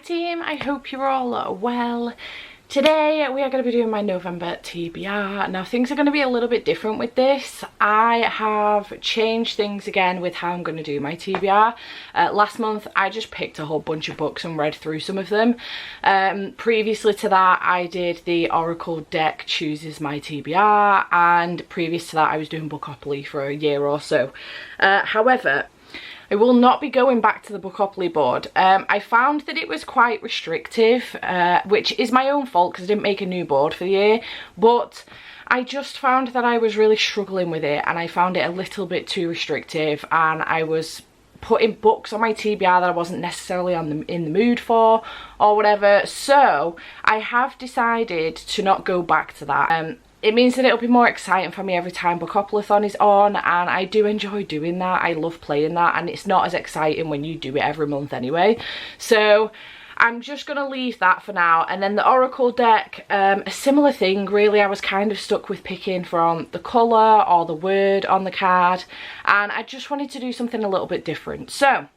team, I hope you're all well. Today we are going to be doing my November TBR. Now things are going to be a little bit different with this. I have changed things again with how I'm going to do my TBR. Last month I just picked a whole bunch of books and read through some of them. Previously to that I did the Oracle deck chooses my TBR, and previous to that I was doing Bookopoly for a year or so. However, I will not be going back to the Bookopoly board. I found that it was quite restrictive, which is my own fault because I didn't make a new board for the year, but I just found that I was really struggling with it and I found it a little bit too restrictive, and I was putting books on my TBR that I wasn't necessarily in the mood for or whatever. So I have decided to not go back to that. It means that it'll be more exciting for me every time Bookopoly-thon is on, and I do enjoy doing that. I love playing that, and it's not as exciting when you do it every month anyway. So I'm just going to leave that for now. And then the Oracle deck, a similar thing really. I was kind of stuck with picking from the colour or the word on the card, and I just wanted to do something a little bit different. So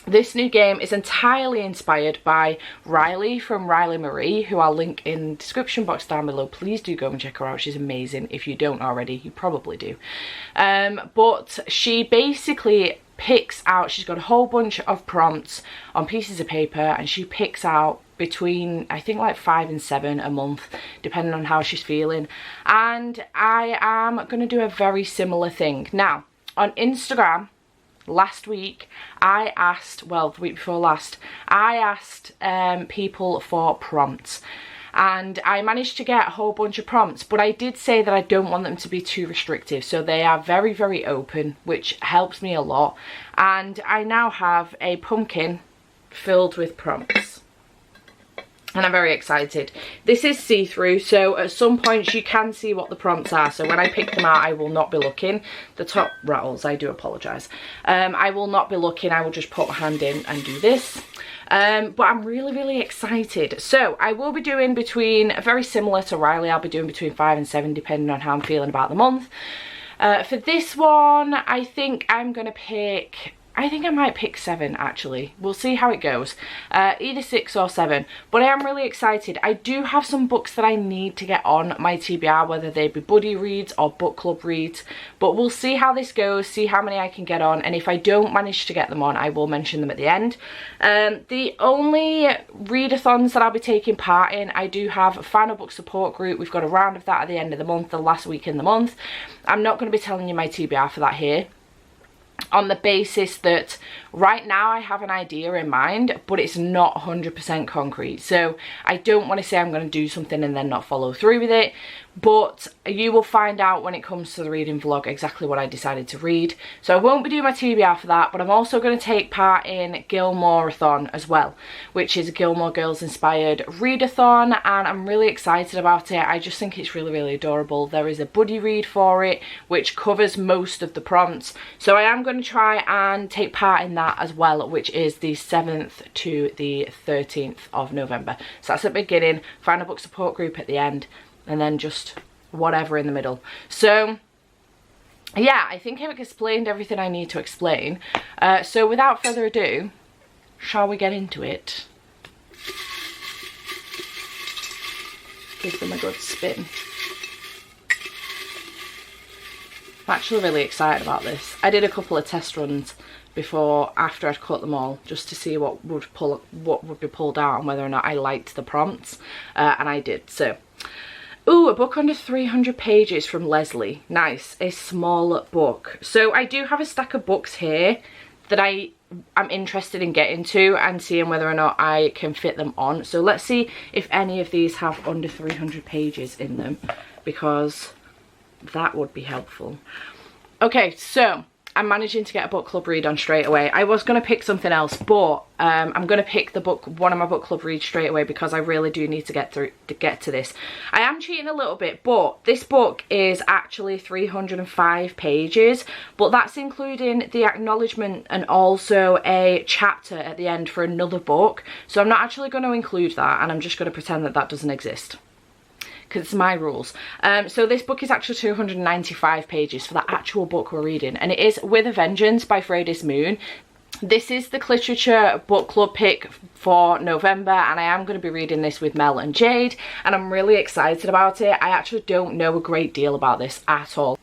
this new game is entirely inspired by Riley from Riley Marie, who I'll link in the description box down below. Please do go and check her out. She's amazing. If you don't already, you probably do. But she basically picks out, she's got a whole bunch of prompts on pieces of paper, and she picks out between, I think, like 5 and 7 a month, depending on how she's feeling. And I am going to do a very similar thing. Now, on Instagram, last week I asked, well, the week before last, I asked people for prompts, and I managed to get a whole bunch of prompts, but I did say that I don't want them to be too restrictive, so they are very, very open, which helps me a lot. And I now have a pumpkin filled with prompts, and I'm very excited. This is see-through, so at some points you can see what the prompts are, so when I pick them out I will not be looking. The top rattles, I do apologise. I will not be looking, I will just put my hand in and do this. But I'm really, really excited. So I will be doing between, very similar to Riley, I'll be doing between 5 and 7 depending on how I'm feeling about the month. For this one, I think I'm going to pick, I think I might pick 7 actually. We'll see how it goes. Either 6 or 7. But I am really excited. I do have some books that I need to get on my TBR, whether they be buddy reads or book club reads. But we'll see how this goes, see how many I can get on. And if I don't manage to get them on, I will mention them at the end. The only readathons that I'll be taking part in, I do have a final book support group. We've got a round of that at the end of the month, the last week in the month. I'm not going to be telling you my TBR for that here, on the basis that right now I have an idea in mind, but it's not 100% concrete. So I don't want to say I'm going to do something and then not follow through with it. But you will find out when it comes to the reading vlog exactly what I decided to read. So I won't be doing my TBR for that, but I'm also going to take part in Gilmore-a-thon as well, which is a Gilmore Girls inspired readathon, and I'm really excited about it. I just think it's really, really adorable. There is a buddy read for it, which covers most of the prompts. So I am going to try and take part in that as well, which is the 7th to the 13th of November. So that's at the beginning, final book support group at the end, and then just whatever in the middle. So yeah, I think I've explained everything I need to explain. So without further ado, shall we get into it? Give them a good spin. I'm actually really excited about this. I did a couple of test runs after I'd cut them all, just to see what would be pulled out and whether or not I liked the prompts, and I did. So, ooh, a book under 300 pages from Leslie. Nice, a small book. So I do have a stack of books here that I'm interested in getting to and seeing whether or not I can fit them on. So let's see if any of these have under 300 pages in them, because that would be helpful. Okay, so I'm managing to get a book club read on straight away. I was going to pick something else, but I'm going to pick one of my book club reads straight away because I really do need to get to this. I am cheating a little bit, but this book is actually 305 pages, but that's including the acknowledgement and also a chapter at the end for another book. So I'm not actually going to include that, and I'm just going to pretend that that doesn't exist, because it's my rules. So this book is actually 295 pages for that actual book we're reading, and it is With a Vengeance by Freydis Moon. This is the literature book club pick for November, and I am going to be reading this with Mel and Jade, and I'm really excited about it. I actually don't know a great deal about this at all.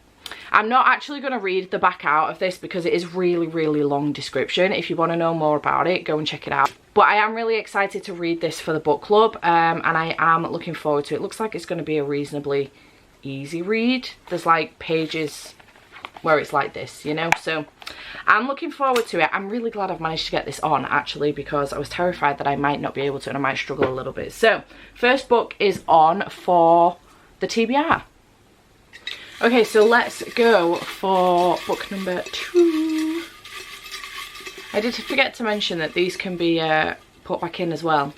I'm not actually going to read the back out of this because it is really long description. If you want to know more about it, go and check it out. But I am really excited to read this for the book club, and I am looking forward to it. It looks like it's going to be a reasonably easy read. There's like pages where it's like this, you know, so I'm looking forward to it. I'm really glad I've managed to get this on, actually, because I was terrified that I might not be able to and I might struggle a little bit. So first book is on for the TBR. Okay, so let's go for book number 2. I did forget to mention that these can be put back in as well,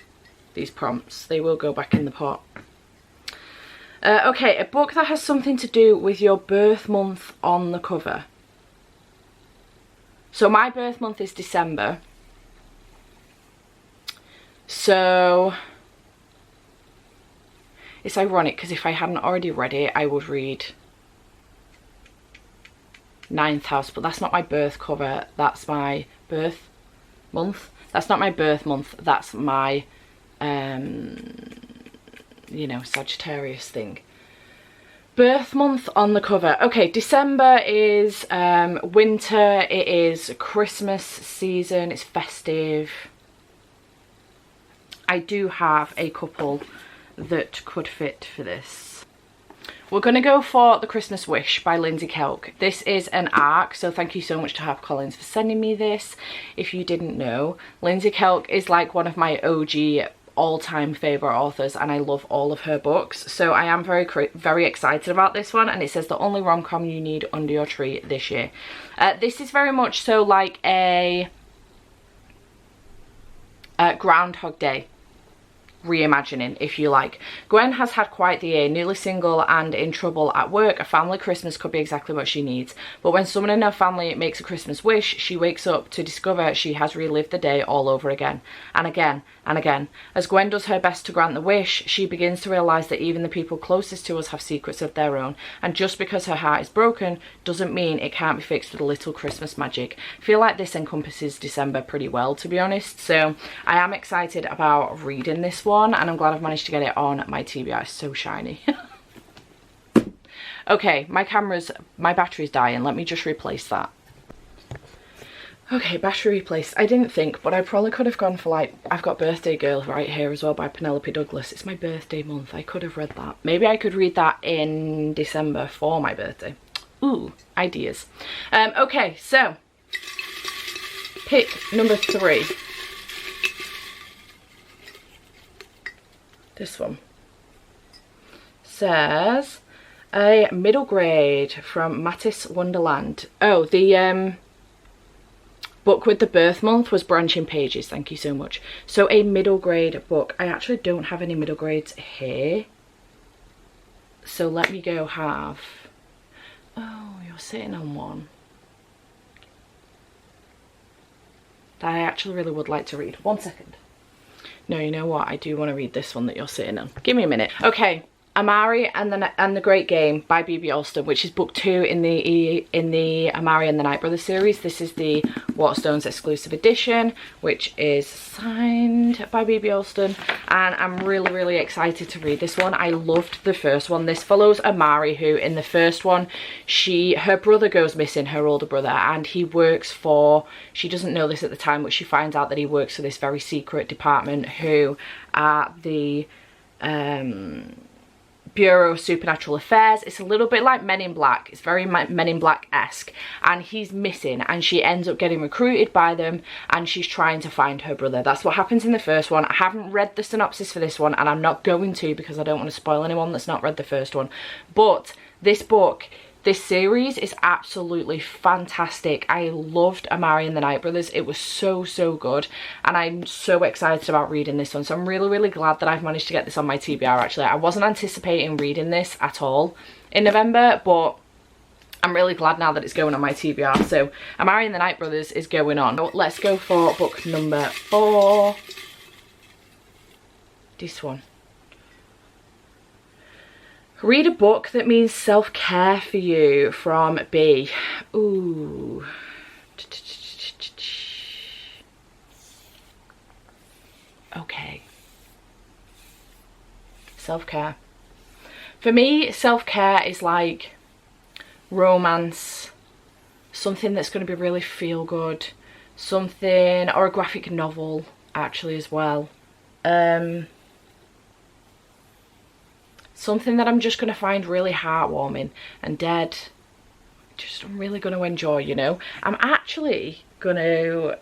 these prompts. They will go back in the pot. Okay, a book that has something to do with your birth month on the cover. So my birth month is December. So it's ironic because if I hadn't already read it, I would read Ninth House, but that's not my birth cover. That's my birth month. That's not my birth month. That's my you know, Sagittarius thing. Birth month on the cover. Okay, December is winter. It is Christmas season. It's festive. I do have a couple that could fit for this. We're going to go for The Christmas Wish by Lindsay Kelk. This is an ARC, so thank you so much to HarperCollins for sending me this. If you didn't know, Lindsay Kelk is like one of my OG all-time favorite authors, and I love all of her books, so I am very excited about this one. And it says the only rom-com you need under your tree this year. This is very much so like a Groundhog Day reimagining, if you like. Gwen has had quite the year, newly single and in trouble at work. A family Christmas could be exactly what she needs, but when someone in her family makes a Christmas wish, she wakes up to discover she has relived the day all over again and again and again. As Gwen does her best to grant the wish, she begins to realise that even the people closest to us have secrets of their own, and just because her heart is broken doesn't mean it can't be fixed with a little Christmas magic. I feel like this encompasses December pretty well, to be honest, so I am excited about reading this one, and I'm glad I've managed to get it on my TBR. It's so shiny. Okay, my battery's dying. Let me just replace that. Okay, battery replaced. I didn't think, but I probably could have gone for like, I've got Birthday Girl right here as well by Penelope Douglas. It's my birthday month. I could have read that. Maybe I could read that in December for my birthday. Ooh, ideas. Okay, so pick number 3. This one says a middle grade from Matisse Wonderland. Oh, the book with the birth month was Branching Pages. Thank you so much. So a middle grade book. I actually don't have any middle grades here, so let me go have, oh, you're sitting on one that I actually really would like to read. 1 second. No, you know what? I do want to read this one that you're sitting on. Give me a minute. Okay, Amari and the Great Game by B.B. Alston, which is book 2 in the Amari and the Night Brothers series. This is the Waterstones exclusive edition, which is signed by B.B. Alston, and I'm really excited to read this one. I loved the first one. This follows Amari, who in the first one, her brother goes missing, her older brother, and he works for, she doesn't know this at the time, but she finds out that he works for this very secret department who are the Bureau of Supernatural Affairs. It's a little bit like Men in Black. It's very Men in Black-esque, and he's missing, and she ends up getting recruited by them, and she's trying to find her brother. That's what happens in the first one. I haven't read the synopsis for this one, and I'm not going to because I don't want to spoil anyone that's not read the first one. But this book, this series is absolutely fantastic. I loved Amari and the Night Brothers. It was so good, and I'm so excited about reading this one. So I'm really glad that I've managed to get this on my TBR. Actually, I wasn't anticipating reading this at all in November, but I'm really glad now that it's going on my TBR. So Amari and the Night Brothers is going on. Let's go for book number 4. This one. Read a book that means self-care for you from B. Ooh. okay. Self-care. For me, self-care is like romance, something that's going to be really feel good, something, or a graphic novel actually as well. Something that I'm just going to find really heartwarming and I'm really going to enjoy, you know. I'm actually going to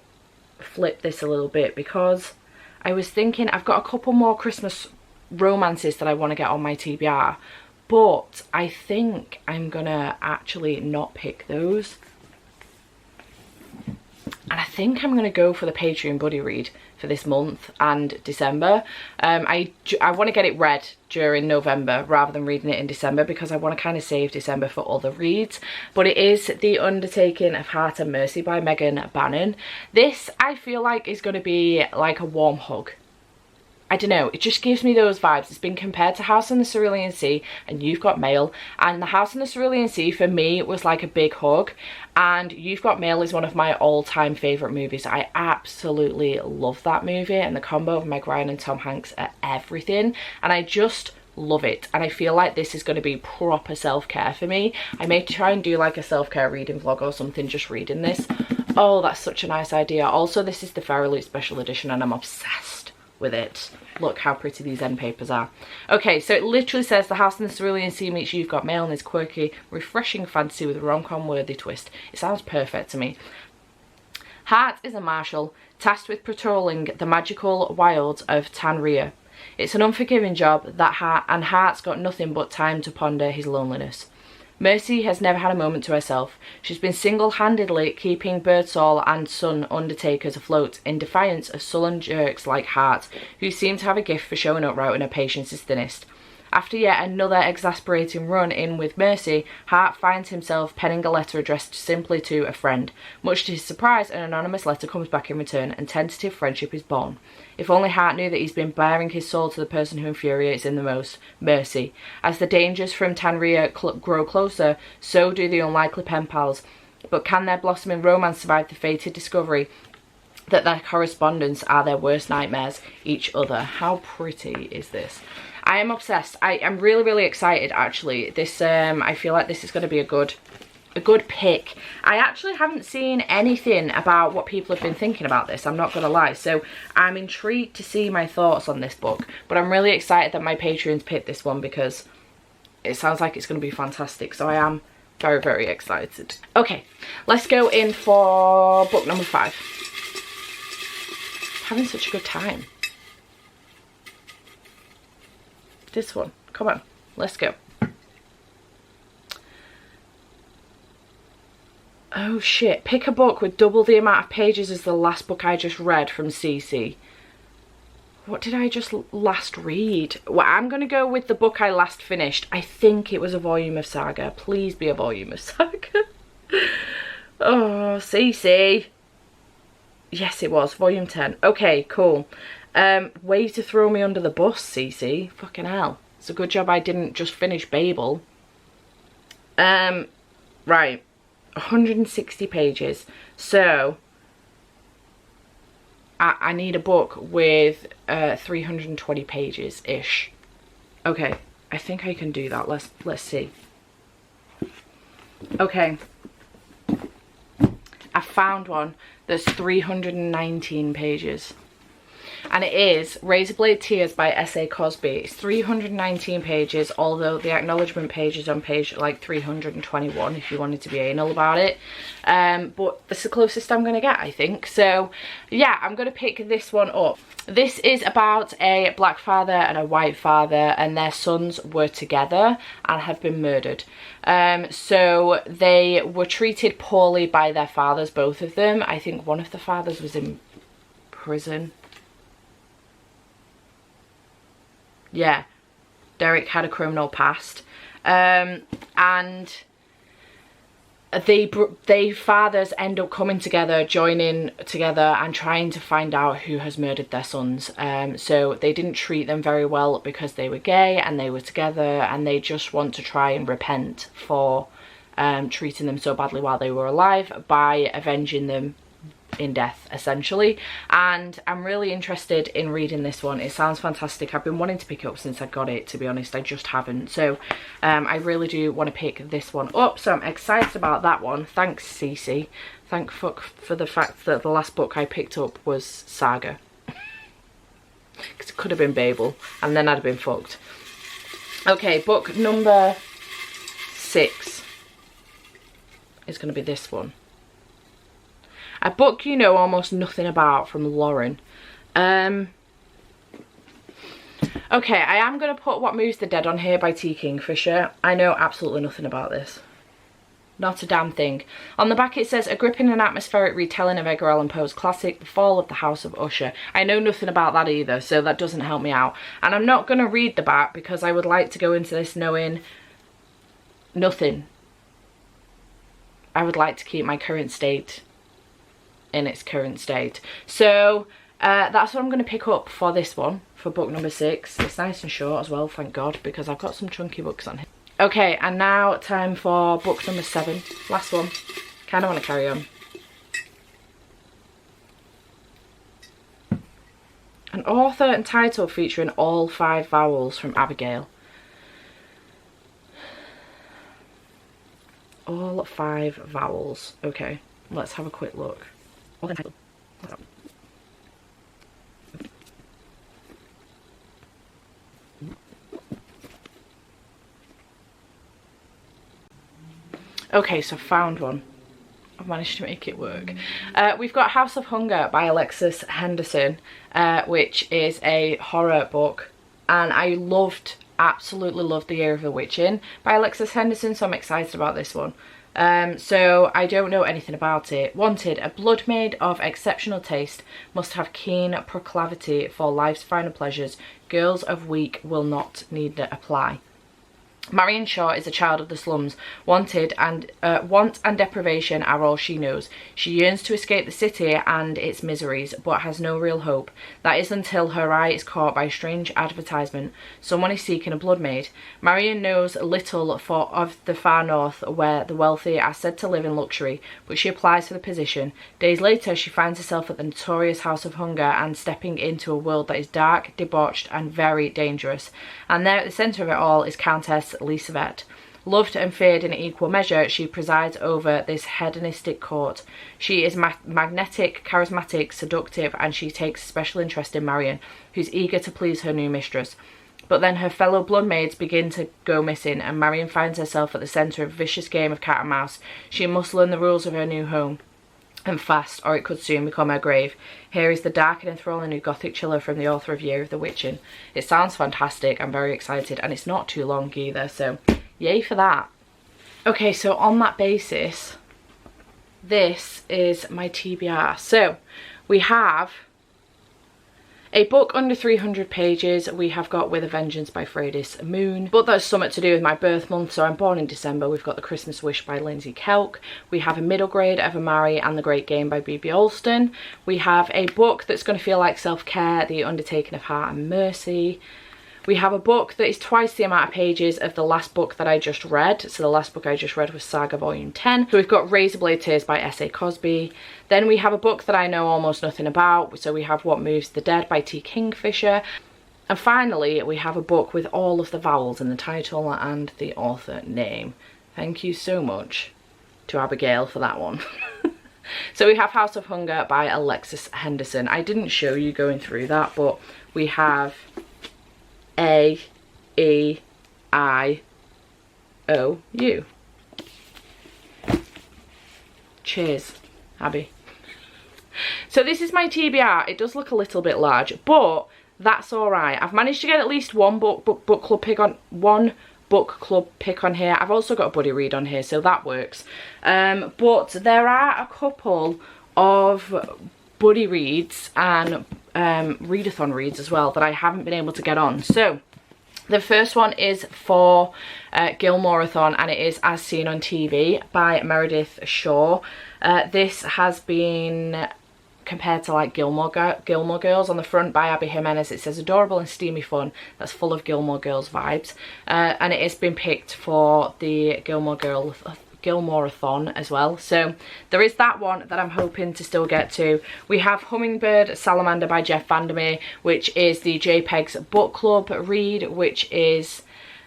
flip this a little bit because I was thinking I've got a couple more Christmas romances that I want to get on my TBR, but I think I'm going to actually not pick those. And I think I'm going to go for the Patreon buddy read for this month and December. I want to get it read during November rather than reading it in December because I want to kind of save December for other reads. But it is The Undertaking of Heart and Mercy by Megan Bannon. This, I feel like, is going to be like a warm hug. I don't know, it just gives me those vibes. It's been compared to House on the Cerulean Sea and You've Got Mail, and the House on the Cerulean Sea for me was like a big hug, and You've Got Mail is one of my all-time favourite movies. I absolutely love that movie, and the combo of Meg Ryan and Tom Hanks are everything, and I just love it. And I feel like this is going to be proper self-care for me. I may try and do like a self-care reading vlog or something, just reading this. Oh, that's such a nice idea. Also, this is the Farrelly special edition and I'm obsessed with it. Look how pretty these end papers are. Okay, so it literally says The House in the Cerulean Sea meets You've Got Mail in this quirky, refreshing fantasy with a rom-com worthy twist. It sounds perfect to me. Hart is a marshal tasked with patrolling the magical wilds of Tanria. It's an unforgiving job and Hart's got nothing but time to ponder his loneliness. Mercy has never had a moment to herself. She's been single-handedly keeping Birdsall and Son Undertakers afloat in defiance of sullen jerks like Hart, who seem to have a gift for showing up right when her patience is thinnest. After yet another exasperating run-in with Mercy, Hart finds himself penning a letter addressed simply to a friend. Much to his surprise, an anonymous letter comes back in return, and tentative friendship is born. If only Hart knew that he's been baring his soul to the person who infuriates him the most, Mercy. As the dangers from Tanria grow closer, so do the unlikely pen pals. But can their blossoming romance survive the fated discovery that their correspondence are their worst nightmares, each other? How pretty is this? I am obsessed. I am really, really excited actually. This I feel like this is going to be a good pick. I actually haven't seen anything about what people have been thinking about this, I'm not gonna lie, so I'm intrigued to see my thoughts on this book, but I'm really excited that my Patreons picked this one because it sounds like it's going to be fantastic, so I am very, very excited. Okay, let's go in for book number 5. Having such a good time. This one, come on, let's go. Oh shit, pick a book with double the amount of pages as the last book I just read from CC. What did I just last read? Well, I'm going to go with the book I last finished. I think it was a volume of Saga. Please be a volume of Saga. Oh, CC. Yes, it was, volume 10. Okay, cool. Way to throw me under the bus, CC. Fucking hell. It's a good job I didn't just finish Babel. Right. 160 pages. So, I need a book with 320 pages-ish. Okay, I think I can do that. Let's see. Okay. I found one that's 319 pages. And it is Razorblade Tears by S.A. Cosby. It's 319 pages, although the acknowledgement page is on page like 321 if you wanted to be anal about it. But that's the closest I'm going to get, I think. So yeah, I'm going to pick this one up. This is about a black father and a white father, and their sons were together and have been murdered. So they were treated poorly by their fathers, both of them. I think one of the fathers was in prison. Yeah, Derek had a criminal past, and they fathers end up coming together, joining together and trying to find out who has murdered their sons. So they didn't treat them very well because they were gay and they were together, and they just want to try and repent for treating them so badly while they were alive by avenging them in death, essentially. And I'm really interested in reading this one. It sounds fantastic. I've been wanting to pick it up since I got it, to be honest. I just haven't. So I really do want to pick this one up. So I'm excited about that one. Thanks, Cece. Thank fuck for the fact that the last book I picked up was Saga. Because it could have been Babel, and then I'd have been fucked. Okay, book number 6 is going to be this one. A book you know almost nothing about, from Lauren. Okay, I am going to put What Moves the Dead on here by T. Kingfisher. I know absolutely nothing about this. Not a damn thing. On the back it says, a gripping and atmospheric retelling of Edgar Allan Poe's classic, The Fall of the House of Usher. I know nothing about that either, so that doesn't help me out. And I'm not going to read the back because I would like to go into this knowing nothing. I would like to keep my current state in its current state. So that's what I'm going to pick up for this one, for book number 6. It's nice and short as well, thank God, because I've got some chunky books on here. Okay, and now time for book number 7. Last one. Kind of want to carry on. An author and title featuring all 5 vowels from Abigail. All 5 vowels. Okay, let's have a quick look. Author and title. Okay, so found one. I've managed to make it work. We've got House of Hunger by Alexis Henderson, which is a horror book. And I absolutely loved The Year of the Witching by Alexis Henderson, so I'm excited about this one. So I don't know anything about it. Wanted, a blood maid of exceptional taste, must have keen proclivity for life's final pleasures. Girls of weak will not need to apply. Marion Shaw is a child of the slums. Want and deprivation are all she knows. She yearns to escape the city and its miseries, but has no real hope. That is until her eye is caught by a strange advertisement. Someone is seeking a blood maid. Marion knows little of the far north, where the wealthy are said to live in luxury, but she applies for the position. Days later, she finds herself at the notorious House of Hunger and stepping into a world that is dark, debauched, and very dangerous. And there at the centre of it all is Countess Lisbeth. Loved and feared in equal measure, she presides over this hedonistic court. She is magnetic, charismatic, seductive, and she takes special interest in Marion, who's eager to please her new mistress. But then her fellow bloodmaids begin to go missing, and Marion finds herself at the centre of a vicious game of cat and mouse. She must learn the rules of her new home, and fast, or it could soon become her grave. Here is the dark and enthralling new gothic chiller from the author of Year of the Witching. It sounds fantastic. I'm very excited, and it's not too long either, so yay for that. Okay, so on that basis, this is my TBR. So we have a book under 300 pages. We have got With a Vengeance by Freydis Moon, but that's something to do with my birth month, so I'm born in December. We've got The Christmas Wish by Lindsay Kelk. We have A Middle Grade, Ever Marry, and The Great Game by B.B. Alston. We have a book that's going to feel like self-care, The Undertaking of Heart and Mercy. We have a book that is twice the amount of pages of the last book that I just read. So the last book I just read was Saga Volume 10. So we've got Razorblade Tears by S.A. Cosby. Then we have a book that I know almost nothing about. So we have What Moves the Dead by T. Kingfisher. And finally, we have a book with all of the vowels in the title and the author name. Thank you so much to Abigail for that one. So we have House of Hunger by Alexis Henderson. I didn't show you going through that, but we have A, E, I, O, U. Cheers, Abby. So this is my TBR. It does look a little bit large, but that's all right. I've managed to get at least one book club pick on here. I've also got a buddy read on here, so that works. But there are a couple of buddy reads and readathon reads as well that I haven't been able to get on. So the first one is for Gilmoreathon, and it is As Seen on TV by Meredith Shaw. This has been compared to like Gilmore Girls. On the front by Abby Jimenez, it says adorable and steamy fun that's full of Gilmore Girls vibes, and it has been picked for the Gilmore Gilmore-a-thon as well. So there is that one that I'm hoping to still get to. We have Hummingbird Salamander by Jeff Vandermeer, which is the JPEG's book club read, which is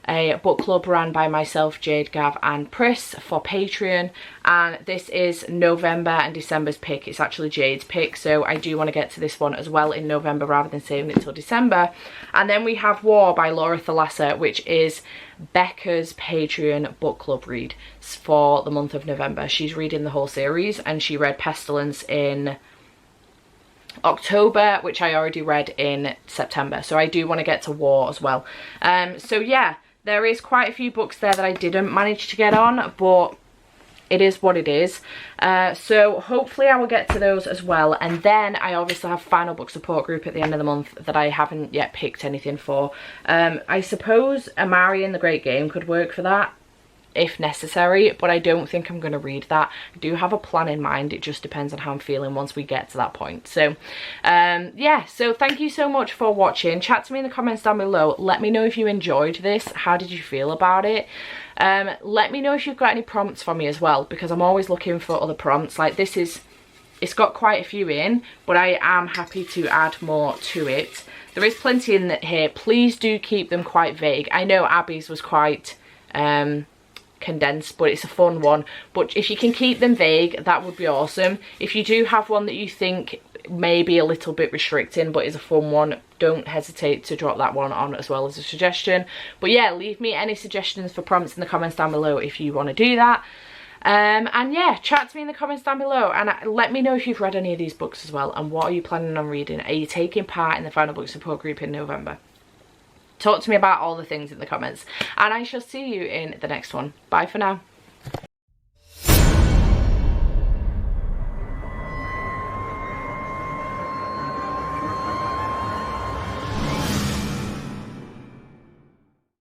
a book club run by myself, Jade, Gav and Pris for Patreon, and this is November and December's pick. It's actually Jade's pick, so I do want to get to this one as well in November rather than saving it till December. And then we have War by Laura Thalassa, which is Becca's Patreon book club read for the month of November. She's reading the whole series and she read Pestilence in October, which I already read in September, so I do want to get to War as well. So yeah, there is quite a few books there that I didn't manage to get on, but it is what it is. So hopefully I will get to those as well. And then I obviously have final book support group at the end of the month that I haven't yet picked anything for. I suppose Amari and the Great Game could work for that if necessary, but I don't think I'm going to read that. I do have a plan in mind. It just depends on how I'm feeling once we get to that point. So yeah, so thank you so much for watching. Chat to me in the comments down below. Let me know if you enjoyed this. How did you feel about it? Let me know if you've got any prompts for me as well, because I'm always looking for other prompts. Like this is, it's got quite a few in, but I am happy to add more to it. There is plenty in here. Please do keep them quite vague. I know Abby's was quite condensed, but it's a fun one. But if you can keep them vague, that would be awesome. If you do have one that you think may be a little bit restricting but is a fun one, don't hesitate to drop that one on as well as a suggestion. But yeah, leave me any suggestions for prompts in the comments down below if you want to do that. And yeah, chat to me in the comments down below and let me know if you've read any of these books as well, and what are you planning on reading. Are you taking part in the final book support group in November? Talk to me about all the things in the comments, and I shall see you in the next one. Bye for now.